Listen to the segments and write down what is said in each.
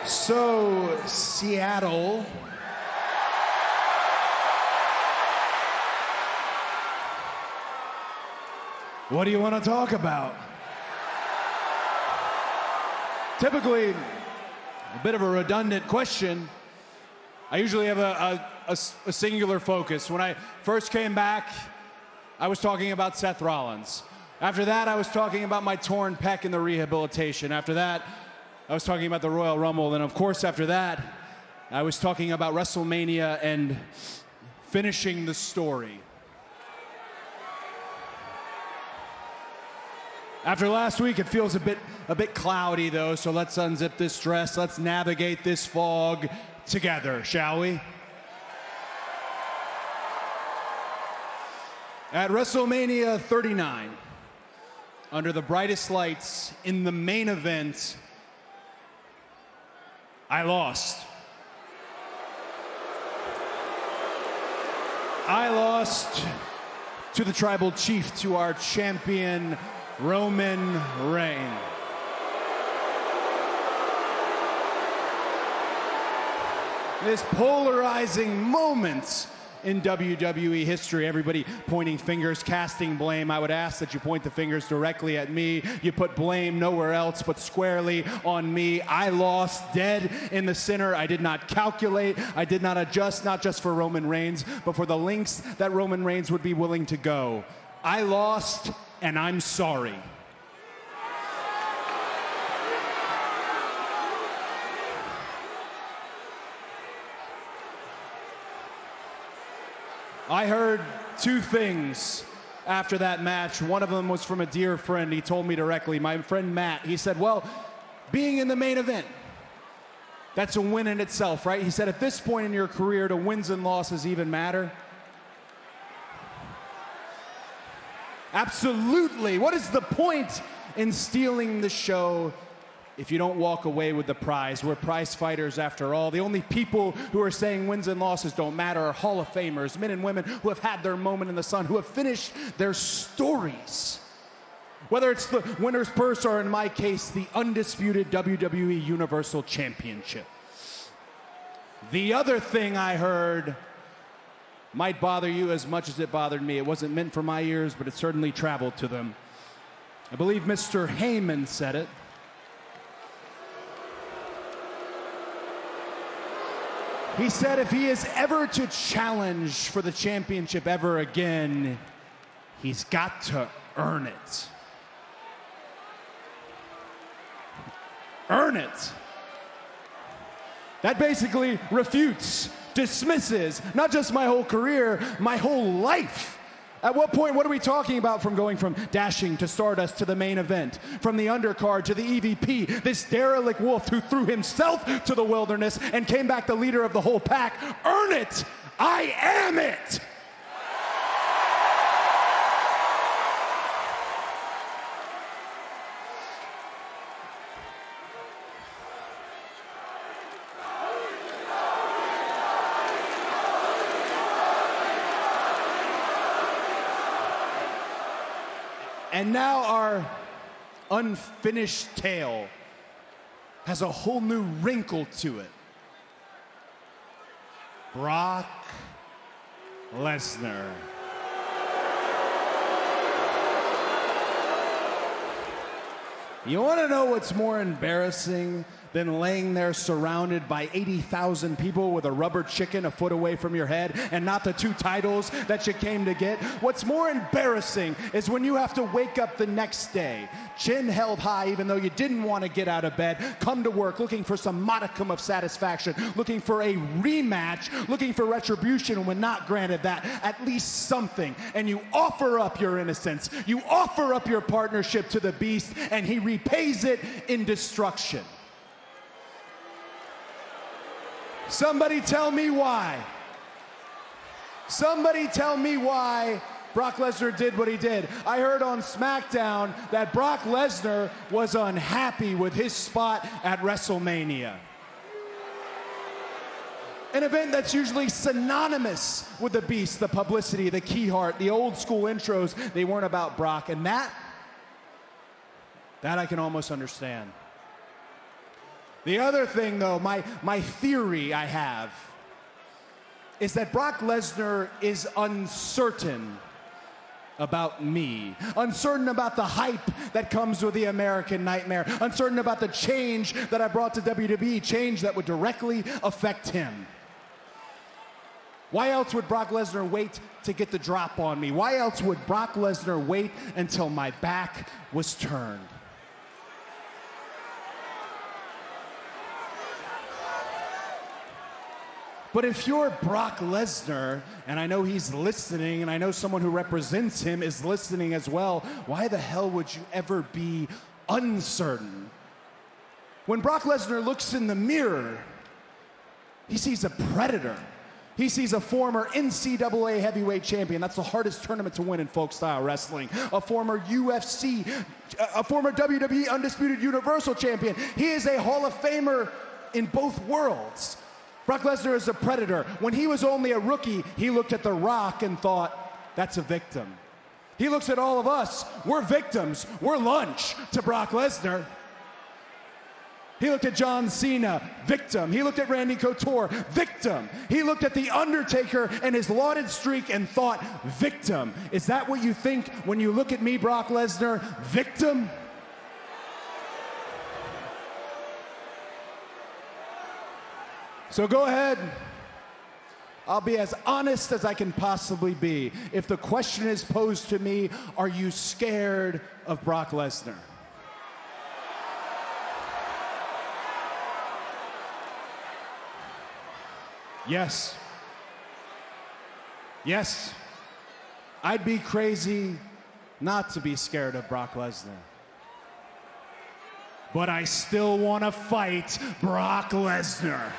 So, Seattle. What do you want to talk about? Typically, a bit of a redundant question. I usually have a singular focus. When I first came back, I was talking about Seth Rollins. After that, I was talking about my torn pec and the rehabilitation. After that, I was talking about the Royal Rumble. And of course, after that, I was talking about WrestleMania and finishing the story. After last week, it feels a bit cloudy, though, so let's unzip this dress. Let's navigate this fog together, shall we? At WrestleMania 39, under the brightest lights in the main event, I lost. I lost to the tribal chief, to our champion, Roman Reigns. This polarizing moment in WWE history, everybody pointing fingers, casting blame. I would ask that you point the fingers directly at me. You put blame nowhere else but squarely on me. I lost dead in the center. I did not calculate. I did not adjust, not just for Roman Reigns, but for the lengths that Roman Reigns would be willing to go. I lost, and I'm sorry. I heard two things after that match. One of them was from a dear friend. He told me directly, my friend Matt. He said, well, being in the main event, that's a win in itself, right? He said, at this point in your career, do wins and losses even matter? Absolutely. What is the point in stealing the show if you don't walk away with the prize? We're prize fighters after all. The only people who are saying wins and losses don't matter are Hall of Famers, men and women who have had their moment in the sun, who have finished their stories. Whether it's the winner's purse or, in my case, the undisputed WWE Universal Championship. The other thing I heard might bother you as much as it bothered me. It wasn't meant for my ears, but it certainly traveled to them. I believe Mr. Heyman said it. He said if he is ever to challenge for the championship ever again, he's got to earn it. Earn it. That basically refutes, dismisses, not just my whole career, my whole life. At what point, what are we talking about from going from Dashing to Stardust to the main event? From the undercard to the EVP, this derelict wolf who threw himself to the wilderness and came back the leader of the whole pack. Earn it! I am it! And now our unfinished tale has a whole new wrinkle to it. Brock Lesnar. You want to know what's more embarrassing than laying there surrounded by 80,000 people with a rubber chicken a foot away from your head and not the two titles that you came to get? What's more embarrassing is when you have to wake up the next day, chin held high even though you didn't want to get out of bed, come to work looking for some modicum of satisfaction, looking for a rematch, looking for retribution, and when not granted that, at least something. And you offer up your innocence, you offer up your partnership to the beast, and he repays it in destruction. Somebody tell me why. Somebody tell me why Brock Lesnar did what he did. I heard on SmackDown that Brock Lesnar was unhappy with his spot at WrestleMania. An event that's usually synonymous with the Beast, the publicity, the key heart, the old school intros. They weren't about Brock, and that I can almost understand. The other thing, though, my theory I have is that Brock Lesnar is uncertain about me, uncertain about the hype that comes with the American Nightmare, uncertain about the change that I brought to WWE, change that would directly affect him. Why else would Brock Lesnar wait to get the drop on me? Why else would Brock Lesnar wait until my back was turned? But if you're Brock Lesnar, and I know he's listening, and I know someone who represents him is listening as well, why the hell would you ever be uncertain? When Brock Lesnar looks in the mirror, he sees a predator. He sees a former NCAA heavyweight champion. That's the hardest tournament to win in folk-style wrestling. A former UFC, a former WWE Undisputed Universal Champion. He is a Hall of Famer in both worlds. Brock Lesnar is a predator. When he was only a rookie, he looked at The Rock and thought, that's a victim. He looks at all of us, we're victims, we're lunch to Brock Lesnar. He looked at John Cena, victim. He looked at Randy Couture, victim. He looked at The Undertaker and his lauded streak and thought, victim. Is that what you think when you look at me, Brock Lesnar, victim? So go ahead. I'll be as honest as I can possibly be. If the question is posed to me, are you scared of Brock Lesnar? Yes. Yes. I'd be crazy not to be scared of Brock Lesnar. But I still want to fight Brock Lesnar.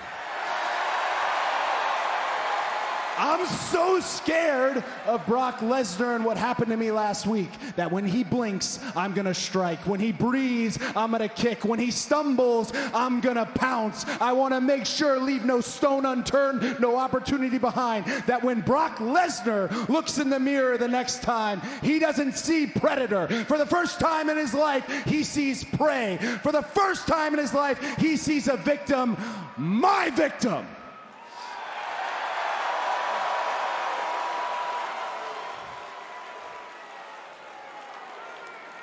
I'm so scared of Brock Lesnar and what happened to me last week that when he blinks, I'm gonna strike. When he breathes, I'm gonna kick. When he stumbles, I'm gonna pounce. I wanna make sure, leave no stone unturned, no opportunity behind. That when Brock Lesnar looks in the mirror the next time, he doesn't see predator. For the first time in his life, he sees prey. For the first time in his life, he sees a victim, my victim.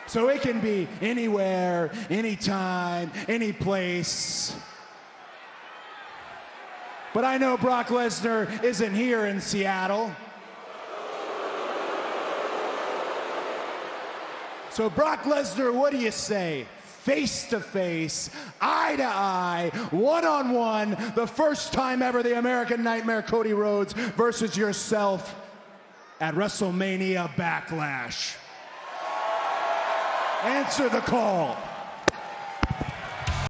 So it can be anywhere, anytime, any place. But I know Brock Lesnar isn't here in Seattle. So Brock Lesnar, what do you say? Face to face, eye to eye, one-on-one, the first time ever the American Nightmare Cody Rhodes versus yourself at WrestleMania Backlash. Answer the call.